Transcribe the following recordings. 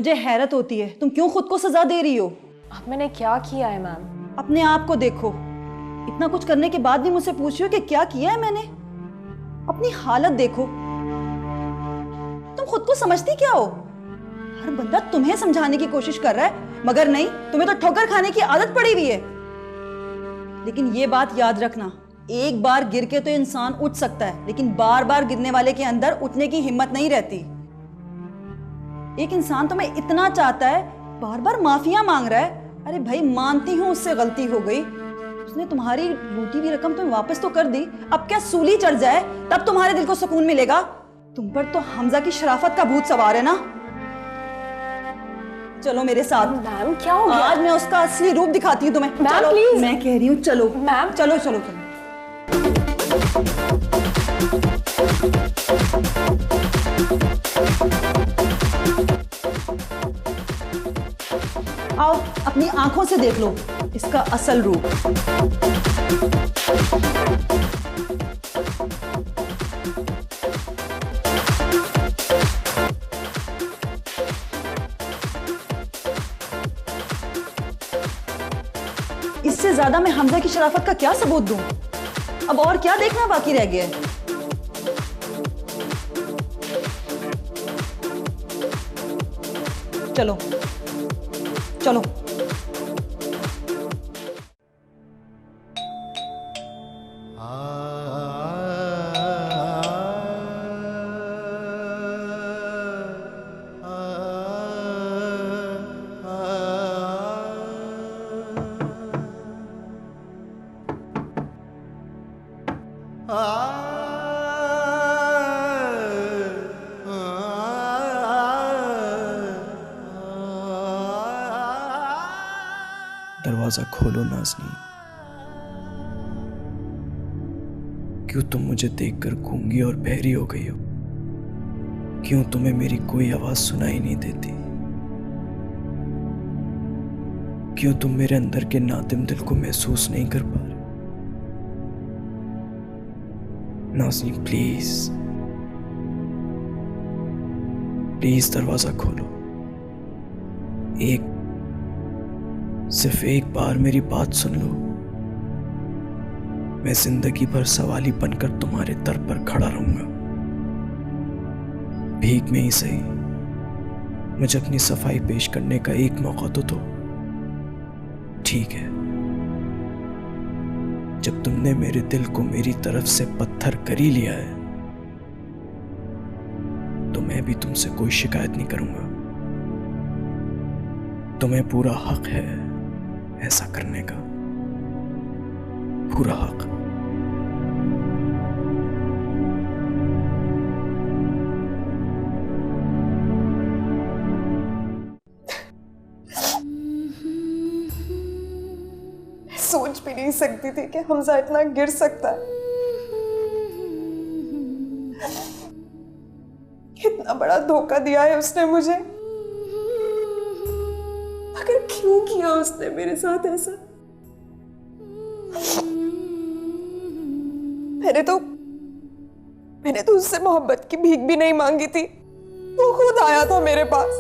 मुझे हैरत होती है, तुम क्यों खुद को सजा दे रही हो? अब मैंने क्या किया है मैम? अपने आप को देखो, इतना कुछ करने के बाद भी मुझसे पूछ रही हो कि क्या किया है मैंने? अपनी हालत देखो, तुम खुद को समझती क्या हो? हर बंदा तुम्हें समझाने की कोशिश कर रहा है, मगर नहीं, तुम्हें तो ठोकर खाने की आदत पड़ी हुई है। लेकिन ये बात याद रखना, एक बार गिर के तो इंसान उठ सकता है, लेकिन बार बार गिरने वाले के अंदर उठने की हिम्मत नहीं रहती। एक इंसान तुम्हें इतना चाहता है, बार बार माफिया मांग रहा है। अरे भाई, मानती हूं उससे गलती हो गई, उसने तुम्हारी लूटी हुई रकम तुम्हें वापस तो कर दी, अब क्या सूली चढ़ जाए तब तुम्हारे दिल को सुकून मिलेगा? तुम पर तो हमजा की शराफत का भूत सवार है ना। चलो मेरे साथ। मैम क्या हो गया? आज मैं उसका असली रूप दिखाती हूँ तुम्हें। मैम चलो, प्लीज। मैं कह रही हूँ चलो मैम चलो चलो चलो। आओ, अपनी आंखों से देख लो इसका असल रूप। इससे ज्यादा मैं हमजा की शराफत का क्या सबूत दूं? अब और क्या देखना बाकी रह गया है? चलो चलो। दरवाजा खोलो नाज़नीन। क्यों तुम मुझे देखकर गूंगी और बहरी हो गई हो? क्यों तुम्हें मेरी कोई आवाज सुनाई नहीं देती? क्यों तुम मेरे अंदर के नादिम दिल को महसूस नहीं कर पा रहे? नाज़नीन प्लीज प्लीज दरवाजा खोलो। सिर्फ एक बार मेरी बात सुन लो। मैं जिंदगी भर सवाली बनकर तुम्हारे दर पर खड़ा रहूंगा। भीख में ही सही मुझे अपनी सफाई पेश करने का एक मौका तो दो। ठीक है, जब तुमने मेरे दिल को मेरी तरफ से पत्थर कर ही लिया है तो मैं भी तुमसे कोई शिकायत नहीं करूंगा। तुम्हें पूरा हक है ऐसा करने का, पूरा हक। सोच भी नहीं सकती थी कि हमजा इतना गिर सकता है। कितना बड़ा धोखा दिया है उसने मुझे। मगर क्यों किया उसने मेरे साथ ऐसा? मैंने तो उससे मोहब्बत की भीख भी नहीं मांगी थी, वो खुद आया था मेरे पास।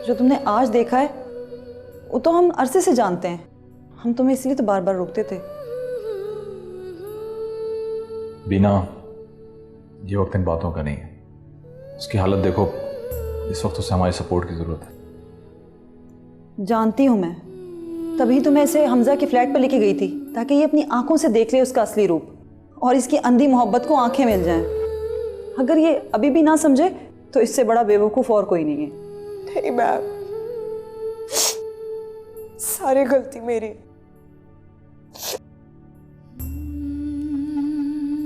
जो तुमने आज देखा है वो तो हम अरसे से जानते हैं, हम तुम्हें इसलिए तो बार बार रोकते थे। बीना, ये वक्त इन बातों का नहीं है। उसकी हालत देखो, इस वक्त उसे हमारी सपोर्ट की जरूरत है। जानती हूं मैं, तभी तो मैं इसे हमजा के फ्लैट पर लेके गई थी ताकि ये अपनी आंखों से देख ले उसका असली रूप और इसकी अंधी मोहब्बत को आंखें मिल जाएं। अगर ये अभी भी ना समझे तो इससे बड़ा बेवकूफ और कोई नहीं है। नहीं मैम, सारी गलती मेरी,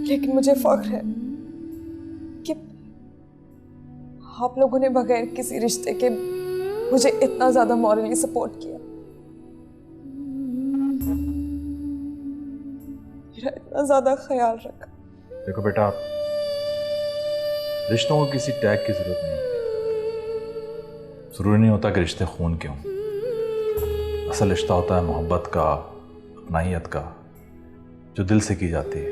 लेकिन मुझे फख्र है कि आप लोगों ने बगैर किसी रिश्ते के मुझे इतना ज्यादा मॉरली सपोर्ट किया, मेरा इतना ज्यादा ख्याल रखा। देखो बेटा, रिश्तों को किसी टैग की जरूरत नहीं। जरूरी नहीं होता कि रिश्ते खून के हों। असल रिश्ता होता है मोहब्बत का, अपनाहियत का, जो दिल से की जाती है।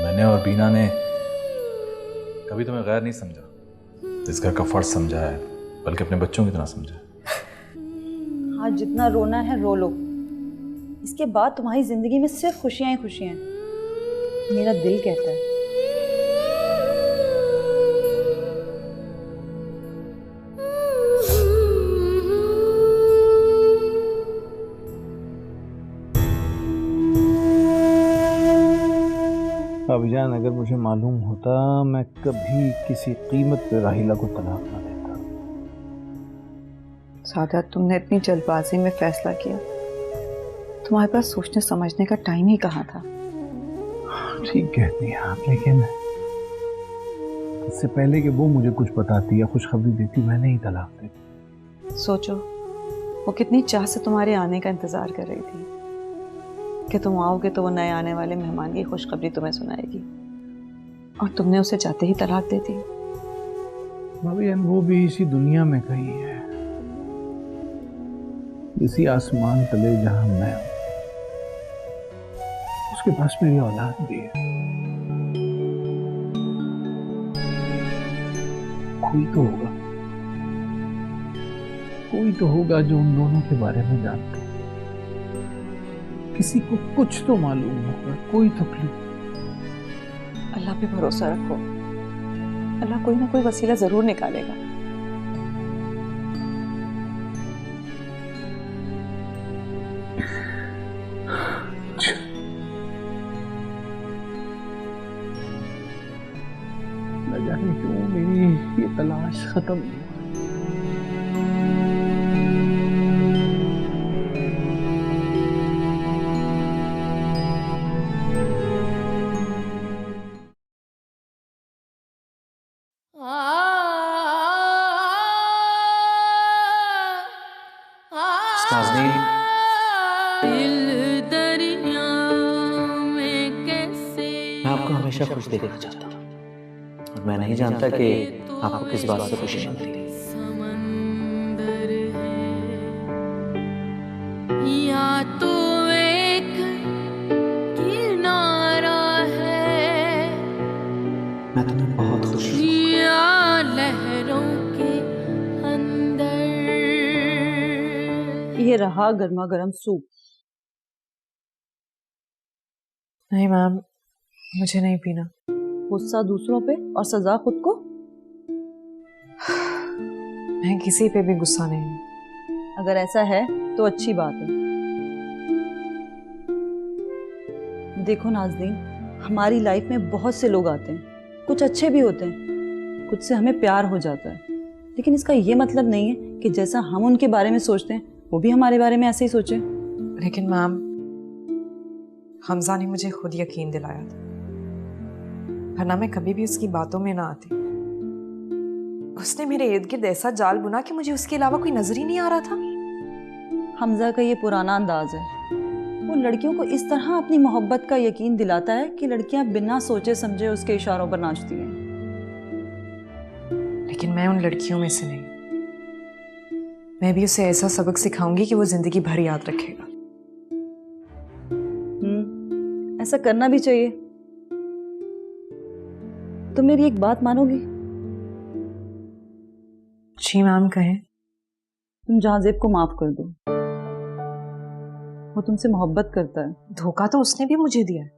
मैंने और बीना ने कभी तुम्हें गैर नहीं समझा, इस घर का फर्ज समझा है, बल्कि अपने बच्चों की तरह समझे। आज जितना रोना है रो लो, इसके बाद तुम्हारी जिंदगी में सिर्फ खुशियां ही खुशियां हैं, मेरा दिल कहता है। भाईजान, अगर मुझे मालूम होता मैं कभी किसी कीमत पे राहिला को तलाक ना देता। सादत, तुमने इतनी जल्दबाजी में फैसला किया, तुम्हारे पास सोचने समझने का टाइम ही कहाँ था। ठीक कहती हैं आप, लेकिन इससे पहले कि वो मुझे कुछ बताती या खुशखबरी देती मैंने ही तलाक देती। सोचो वो कितनी चाह से तुम्हारे आने का इंतजार कर रही थी कि तुम आओगे तो वो नए आने वाले मेहमान की खुशखबरी तुम्हें सुनाएगी, और तुमने उसे जाते ही तलाक दे दी। भाईजान, वो भी इसी दुनिया में कहीं है, इसी आसमान तले जहां मैं हूं, उसके पास मेरी औलाद भी है। कोई तो होगा जो उन दोनों के बारे में जानता है। किसी को कुछ तो मालूम होगा, कोई तो क्लू। अल्लाह पे भरोसा रखो, अल्लाह कोई ना कोई वसीला जरूर निकालेगा। न जाने क्यों मेरी ये तलाश खत्म नहीं। मैं आपको हमेशा खुश देखना चाहता हूँ, और मैं नहीं जानता कि आपको किस बात से खुशी मिलती है। या तो एक किनारा है, मैं तुम्हें बहुत खुश हूँ। या लहरों के अंदर। ये रहा गर्मा गर्म सूप। नहीं मैम, मुझे नहीं पीना। गुस्सा दूसरों पे और सजा खुद को। मैं किसी पे भी गुस्सा नहीं हूँ। अगर ऐसा है तो अच्छी बात है। देखो नाज़नीन, हमारी लाइफ में बहुत से लोग आते हैं, कुछ अच्छे भी होते हैं, कुछ से हमें प्यार हो जाता है, लेकिन इसका ये मतलब नहीं है कि जैसा हम उनके बारे में सोचते हैं वो भी हमारे बारे में ऐसे ही सोचे। लेकिन मैम, हमजा ने मुझे खुद यकीन दिलाया था, वरना मैं कभी भी उसकी बातों में ना आती। उसने मेरे इर्द गिर्द ऐसा जाल बुना कि मुझे उसके अलावा कोई नजर ही नहीं आ रहा था। हमजा का ये पुराना अंदाज है, वो लड़कियों को इस तरह अपनी मोहब्बत का यकीन दिलाता है कि लड़कियां बिना सोचे समझे उसके इशारों पर नाचती हैं। लेकिन मैं उन लड़कियों में से नहीं। मैं भी उसे ऐसा सबक सिखाऊंगी कि वो जिंदगी भर याद रखेगा। ऐसा करना भी चाहिए। तुम मेरी एक बात मानोगी? जी मैम, कहें। तुम जहाजेब को माफ कर दो, वो तुमसे मोहब्बत करता है। धोखा तो उसने भी मुझे दिया है,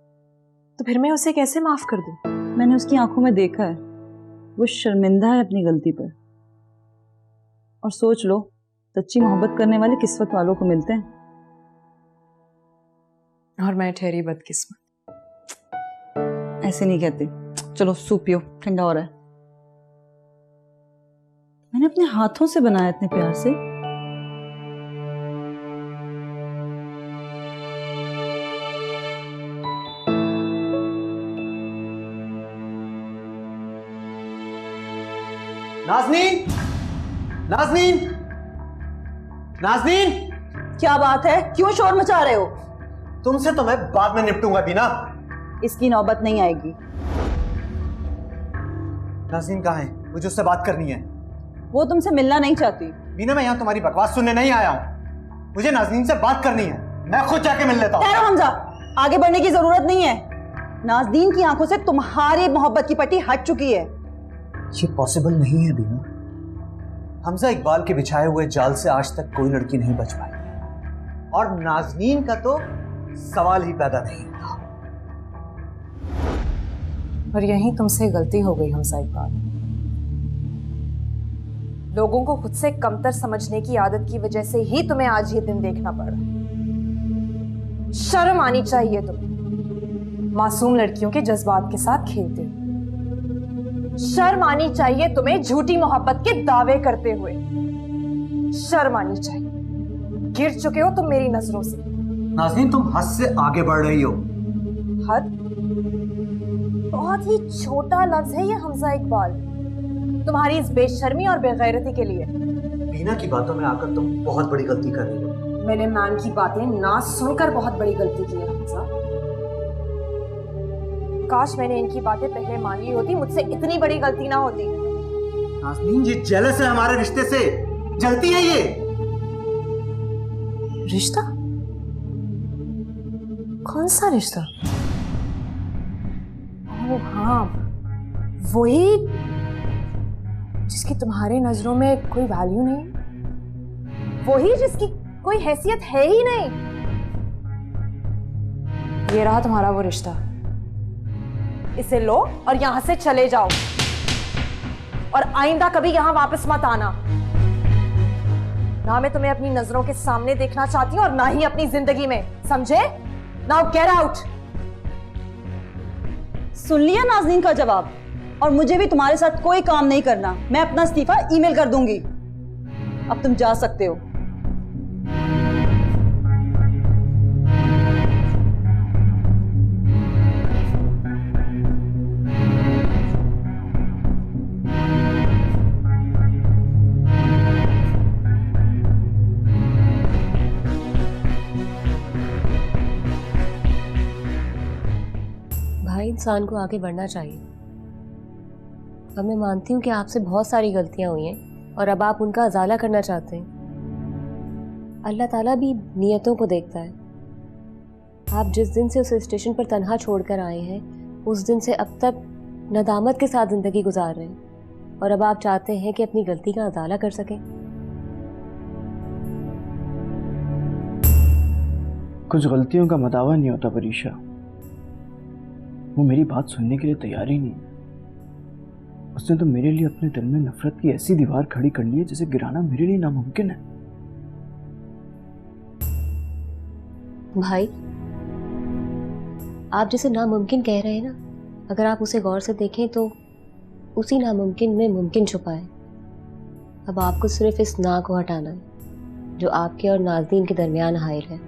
तो फिर मैं उसे कैसे माफ कर दूं? मैंने उसकी आंखों में देखा है, वो शर्मिंदा है अपनी गलती पर। और सोच लो, सच्ची मोहब्बत करने वाले किस्मत वालों को मिलते हैं, और मैं ठहरी बदकिस्मत। ऐसे नहीं कहते। चलो सूप पियो, ठंडा हो रहा है। मैंने अपने हाथों से बनाया इतने प्यार से। नाज़नीन, नाज़नीन, नाज़नीन, क्या बात है? क्यों शोर मचा रहे हो? तुमसे तो मैं बाद में निपटूंगा बीना। इसकी नौबत नहीं आएगी। नाज़नीन कहाँ है? मुझे उससे बात करनी है। वो तुमसे मिलना नहीं चाहती। बीना, मैं यहाँ तुम्हारी बकवास सुनने नहीं आया हूँ। मुझे नाज़नीन से बात करनी है। मैं खुद जाके मिल लेता हूँ। ठहरो हमजा, आगे बढ़ने की जरूरत नहीं है। नाज़नीन की आंखों से तुम्हारी मोहब्बत की पट्टी हट चुकी है। ये पॉसिबल नहीं है बीना। हमजा इकबाल के बिछाए हुए जाल से आज तक कोई लड़की नहीं बच पाई, और नाजनीन का तो सवाल ही पैदा नहीं हुआ। और यहीं तुमसे गलती हो गई हमजा इकबाल। लोगों को खुद से कमतर समझने की आदत की वजह से ही तुम्हें आज ये दिन देखना पड़ा। शर्म आनी चाहिए तुम्हें, मासूम लड़कियों के जज्बात के साथ खेलते हो। शर्म आनी चाहिए तुम्हें झूठी मोहब्बत के दावे करते हुए। शर्म आनी चाहिए। गिर चुके हो तुम मेरी नजरों से। नाज़नीन, तुम हद से आगे बढ़ रही हो। हद? बहुत ही छोटा लफ्ज है ये हमजा इकबाल, तुम्हारी इस बेशर्मी और बेगैरती के लिए। बीना की बातों में आकर तुम बहुत बड़ी गलती कर रही हो। मैंने मैन की बातें ना सुनकर बहुत बड़ी गलती की है हमजा। काश मैंने इनकी बातें पहले मान ली होती, मुझसे इतनी बड़ी गलती ना होती। नाज़नीन, ये जेलस है हमारे रिश्ते से, जलती है ये। रिश्ता? कौन सा रिश्ता? ओह हाँ, वही जिसकी तुम्हारे नजरों में कोई वैल्यू नहीं, वही जिसकी कोई हैसियत है ही नहीं। ये रहा तुम्हारा वो रिश्ता। इसे लो और यहां से चले जाओ, और आइंदा कभी यहां वापस मत आना। ना मैं तुम्हें अपनी नजरों के सामने देखना चाहती हूं और ना ही अपनी जिंदगी में, समझे? Now get out. सुन लिया नाज़नीन का जवाब? और मुझे भी तुम्हारे साथ कोई काम नहीं करना। मैं अपना इस्तीफा ईमेल कर दूंगी। अब तुम जा सकते हो। भाई, इंसान को आगे बढ़ना चाहिए। अब मैं मानती हूँ कि आपसे बहुत सारी गलतियां हुई हैं और अब आप उनका अजाला करना चाहते हैं। अल्लाह ताला भी नियतों को देखता है। आप जिस दिन से उस स्टेशन पर तन्हा छोड़कर आए हैं, उस दिन से अब तक नदामत के साथ ज़िंदगी गुजार रहे हैं, और अब आप चाहते हैं कि अपनी गलती का अजाला कर सकें। कुछ गलतियों का मदावा नहीं होता परीक्षा। वो मेरी बात सुनने के लिए तैयार ही नहीं। उसने तो मेरे लिए अपने दिल में नफरत की ऐसी दीवार खड़ी कर ली है जिसे गिराना मेरे लिए नामुमकिन है। भाई, आप जिसे नामुमकिन कह रहे हैं ना, अगर आप उसे गौर से देखें तो उसी नामुमकिन में मुमकिन छुपा है। अब आपको सिर्फ इस ना को हटाना है जो आपके और नाज़नीन के दरमियान हाइल है।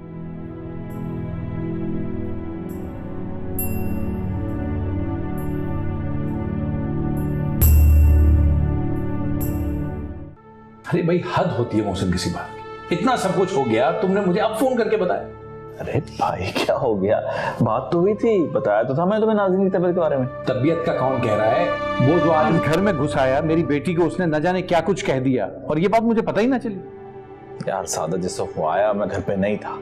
अरे भाई, हद होती है मोहसिन किसी बात की। इतना सब कुछ हो गया, तुमने मुझे अब फोन करके बताया। अरे भाई, क्या हो गया? बात तो हुई थी, बताया तो था मैं तुम्हें नाज़नीन की तबीयत के बारे में। तबीयत का कौन कह रहा है? वो जो आज घर में घुस आया, मेरी बेटी को उसने न जाने क्या कुछ कह दिया, और ये बात मुझे पता ही ना चली। यार सादा, जिस वक्त वो आया मैं घर पे नहीं था,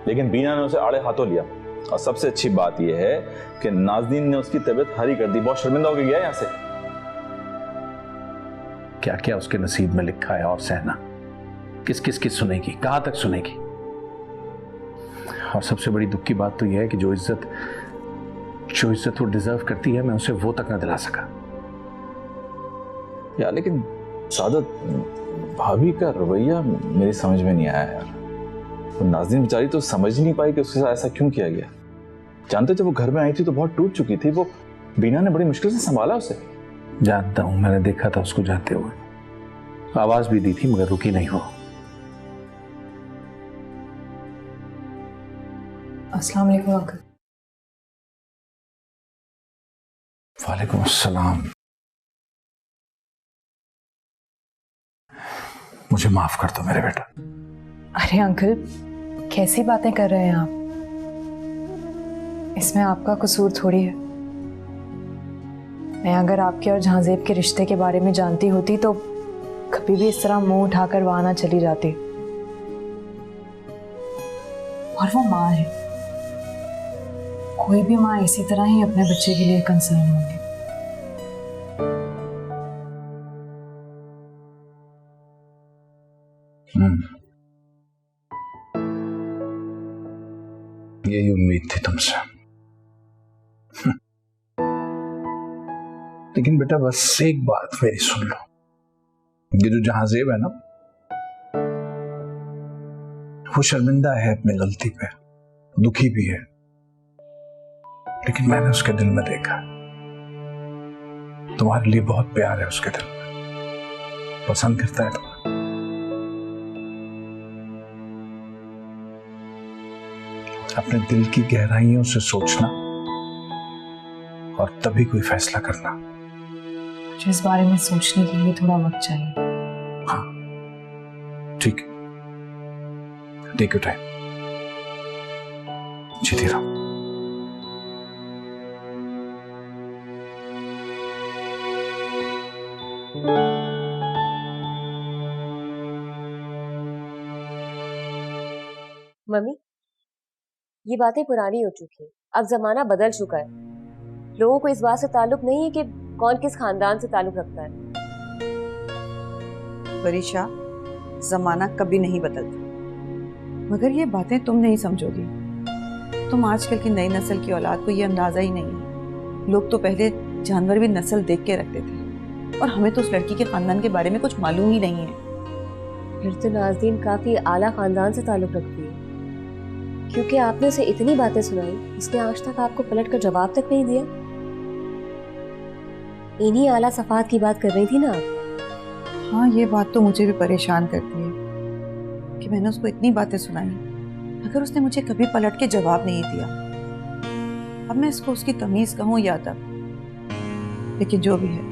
लेकिन बीना ने उसे आड़े हाथों लिया। और सबसे अच्छी बात यह है कि नाज़नीन ने उसकी तबीयत हरी कर दी। बहुत शर्मिंदा होकर गया यहाँ से। क्या क्या उसके नसीब में लिखा है, और सहना किस किस की सुनेगी, कहां तक सुनेगी। और सबसे बड़ी दुख की बात तो यह है कि जो इज्जत वो डिजर्व करती है, मैं उसे वो तक ना दिला सका। यार लेकिन सादत, भाभी का रवैया मेरी समझ में नहीं आया यार। वो नाज़नीन बेचारी तो समझ नहीं पाई कि उसके साथ ऐसा क्यों किया गया। जानते जब वो घर में आई थी तो बहुत टूट चुकी थी। वो बीना ने बड़ी मुश्किल से संभाला उसे। जानता हूं, मैंने देखा था उसको जाते हुए, आवाज भी दी थी मगर रुकी नहीं वो। अस्सलाम वालेकुम अंकल। वालेकुम अस्सलाम। मुझे माफ कर दो मेरे बेटा। अरे अंकल, कैसी बातें कर रहे हैं आप? इसमें आपका कसूर थोड़ी है। मैं अगर आपके और जहांजेब के रिश्ते के बारे में जानती होती तो कभी भी इस तरह मुंह उठाकर वहां ना चली जाती। और वो माँ है, कोई भी माँ इसी तरह ही अपने बच्चे के लिए कंसर्न होगी। यही उम्मीद थी तुमसे। लेकिन बेटा बस एक बात मेरी सुन लो, ये जो जहांजेब है ना, वो शर्मिंदा है अपनी गलती पे, दुखी भी है, लेकिन मैंने उसके दिल में देखा तुम्हारे लिए बहुत प्यार है उसके दिल में, पसंद करता है तुम्हें। अपने दिल की गहराइयों से सोचना और तभी कोई फैसला करना। मुझे इस बारे में सोचने के लिए थोड़ा वक्त चाहिए। हाँ ठीक है, टेक योर टाइम, जीती रहो। मम्मी, ये बातें पुरानी हो चुकी है, अब जमाना बदल चुका है। लोगों को इस बात से ताल्लुक नहीं है कि कौन किस खानदान से ताल्लुक रखता है। परीक्षा, जमाना कभी नहीं बदलता, मगर ये बातें तुम नहीं समझोगी। तुम आजकल की नई नस्ल की औलाद को ये अंदाजा ही नहीं है। लोग तो पहले जानवर भी नस्ल देख के रखते थे, और हमें तो उस लड़की के खानदान के बारे में कुछ मालूम ही नहीं है। फिर तो नाज़नीन काफी आला खानदान से ताल्लुक रखती है, क्योंकि आपने उसे इतनी बातें सुनाई, उसने आज तक आपको पलट कर जवाब तक नहीं दिया। इन्हीं आला सफात की बात कर रही थी ना आप। हाँ, ये बात तो मुझे भी परेशान करती है कि मैंने उसको इतनी बातें सुनाई, मगर उसने मुझे कभी पलट के जवाब नहीं दिया। अब मैं इसको उसकी तमीज कहूँ या अदब, लेकिन जो भी है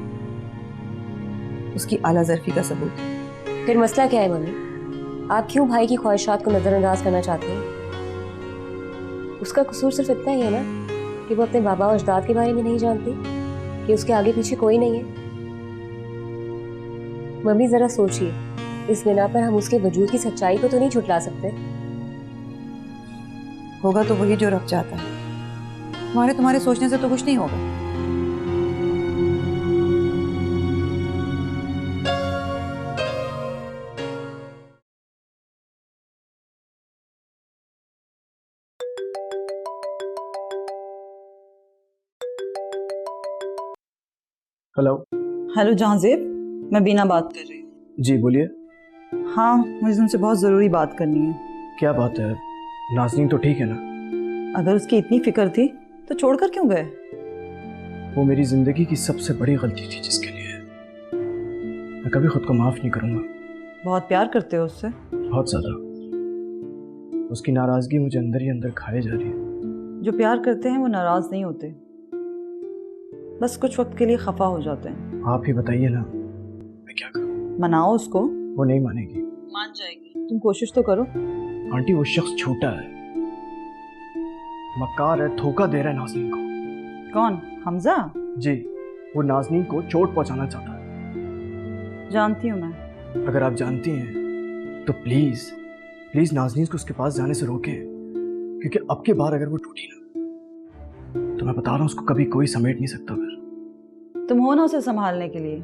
उसकी आला ज़र्फी का सबूत है। फिर मसला क्या है मम्मी? आप क्यों भाई की ख्वाहिशात को नजरअंदाज करना चाहते हैं? उसका कसूर सिर्फ इतना ही है ना कि वो अपने बाबा और अजदाद के बारे में नहीं जानती, कि उसके आगे पीछे कोई नहीं है। मम्मी जरा सोचिए, इस बिना पर हम उसके वजूद की सच्चाई को तो नहीं छुटला सकते। होगा तो वही जो रब चाहता है, तुम्हारे सोचने से तो कुछ नहीं होगा। हेलो। हेलो जहांजेब, मैं बीना बात कर रही हूँ। जी बोलिए। हाँ, मुझे तुमसे बहुत ज़रूरी बात करनी है। क्या बात है? नाज़नीन तो ठीक है ना? अगर उसकी इतनी फिक्र थी तो छोड़कर क्यों गए? वो मेरी ज़िंदगी की सबसे बड़ी गलती थी, जिसके लिए मैं कभी खुद को माफ़ नहीं करूँगा। बहुत प्यार करते हो उससे? बहुत ज़्यादा। उसकी नाराज़गी मुझे अंदर ही अंदर खाए जा रही है। जो प्यार करते हैं वो नाराज़ नहीं होते, बस कुछ वक्त के लिए खफा हो जाते हैं। आप ही बताइए ना, मैं क्या करूं? मनाओ उसको। वो नहीं मानेगी। मान जाएगी, तुम कोशिश तो करो। आंटी, वो शख्स झूठा है, मक्कार है, धोखा दे रहा है नाज़नीन को। कौन? हमजा? जी, वो नाज़नीन को चोट पहुंचाना चाहता है। जानती हूँ मैं। अगर आप जानती हैं तो प्लीज प्लीज नाज़नीन को उसके पास जाने से रोकें, क्योंकि अब की बार अगर वो टूटी ना, तो मैं बता रहा हूँ उसको कभी कोई समेट नहीं सकता। फिर तुम हो ना उसे संभालने के लिए।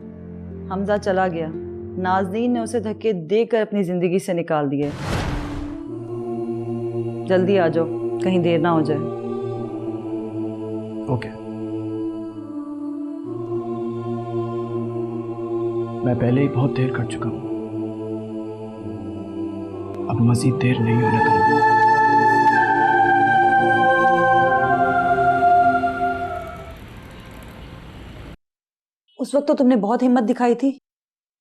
हमजा चला गया, नाज़नीन ने उसे धक्के देकर अपनी जिंदगी से निकाल दिए। जल्दी आ जाओ, कहीं देर ना हो जाए। ओके। मैं पहले ही बहुत देर कर चुका हूँ, अब मजीद देर नहीं होने दूंगा। उस वक्त तो तुमने बहुत हिम्मत दिखाई थी,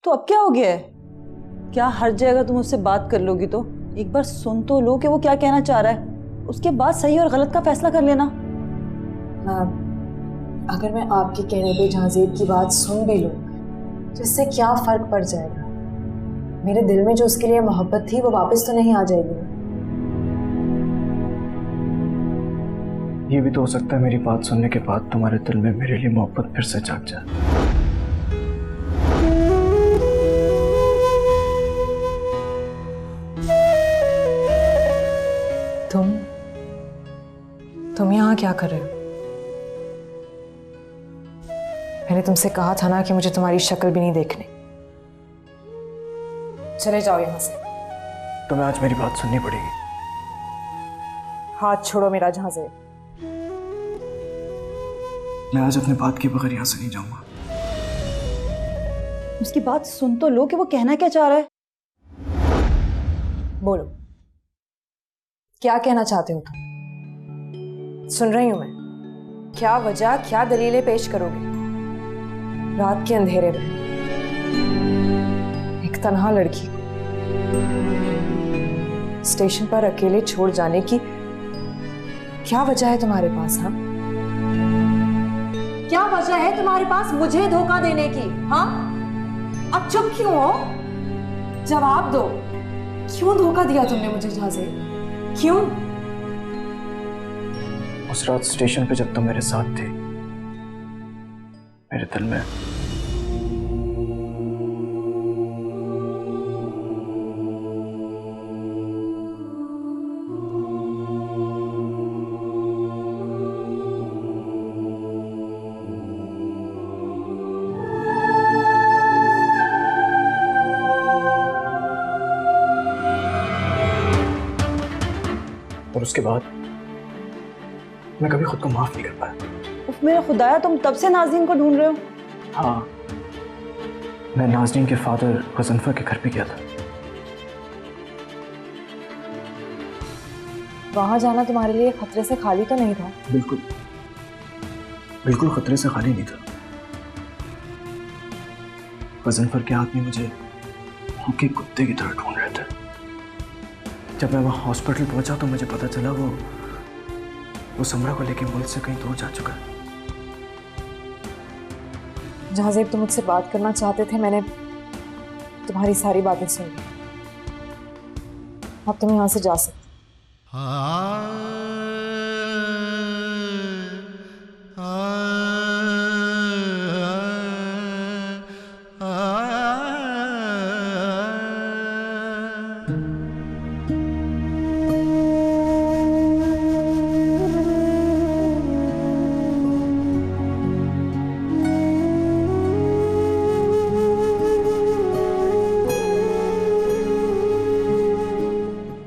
तो अब क्या हो गया है? क्या हर जगह तुम उससे बात कर लोगी? तो एक बार सुन तो लो कि वो क्या कहना चाह रहा है, उसके बाद सही और गलत का फैसला कर लेना। अगर मैं आपके कहने पे जहांजेब की बात सुन भी लूं, तो इससे क्या फर्क पड़ जाएगा? मेरे दिल में जो उसके लिए मोहब्बत थी वो वापस तो नहीं आ जाएगी। ये भी तो हो सकता है मेरी बात सुनने के बाद तुम्हारे दिल में मेरे लिए मोहब्बत फिर से जाग जाए। तुम यहाँ क्या कर रहे हो? मैंने तुमसे कहा था ना कि मुझे तुम्हारी शक्ल भी नहीं देखनी। चले जाओ यहाँ से। तुम्हें आज मेरी बात सुननी पड़ेगी। हाथ छोड़ो मेरा झांसे। मैं आज अपने बात के बगैर यहाँ से नहीं जाऊंगा। उसकी बात सुन तो लो कि वो कहना क्या चाह रहा है। बोलो, क्या कहना चाहते हो तुम? सुन रही हूं मैं। क्या वजह, क्या दलीलें पेश करोगे? रात के अंधेरे में एक तन्हा लड़की को स्टेशन पर अकेले छोड़ जाने की क्या वजह है तुम्हारे पास? हाँ, क्या वजह है तुम्हारे पास मुझे धोखा देने की? हाँ, अब चुप क्यों हो? जवाब दो। क्यों धोखा दिया तुमने मुझे झांसे? क्यों? उस रात स्टेशन पे जब तुम मेरे साथ थे, मेरे दिल में और उसके बाद मैं कभी खुद को माफ नहीं कर पाया। उफ मेरा खुदाया, तुम तब से नाज़नीन को ढूंढ रहे हो? हाँ, मैं नाज़नीन के फादर गजनफर के घर पे गया था। वहां जाना तुम्हारे लिए खतरे से खाली तो नहीं था? बिल्कुल बिल्कुल खतरे से खाली नहीं था। गजनफर के आदमी मुझे भूखे कुत्ते की तरह ढूंढ रहे थे। जब मैं वहां हॉस्पिटल पहुंचा तो मुझे पता चला वो समरा को लेके मुल्क से कहीं दूर जा चुका है। जहाजेब, तुम मुझसे बात करना चाहते थे, मैंने तुम्हारी सारी बातें सुन ली। अब तुम यहाँ से जा सकते।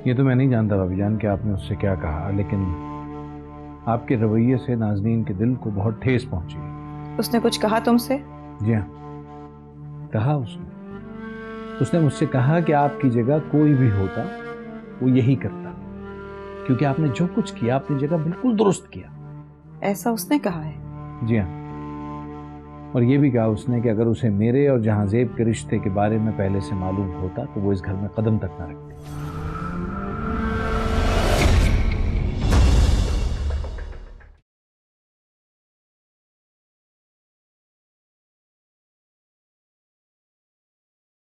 ये तो मैं नहीं जानता भाभी जान कि आपने उससे क्या कहा, लेकिन आपके रवैये से नाज़नीन के दिल को बहुत ठेस पहुंची। उसने कुछ कहा तुमसे? जी हाँ, कहा उसने मुझसे कहा कि आपकी जगह कोई भी होता वो यही करता, क्योंकि आपने जो कुछ किया अपनी जगह बिल्कुल दुरुस्त किया। ऐसा उसने कहा है? जी हाँ, और ये भी कहा उसने कि अगर उसे मेरे और जहांजेब के रिश्ते के बारे में पहले से मालूम होता तो वो इस घर में कदम तक ना रखती।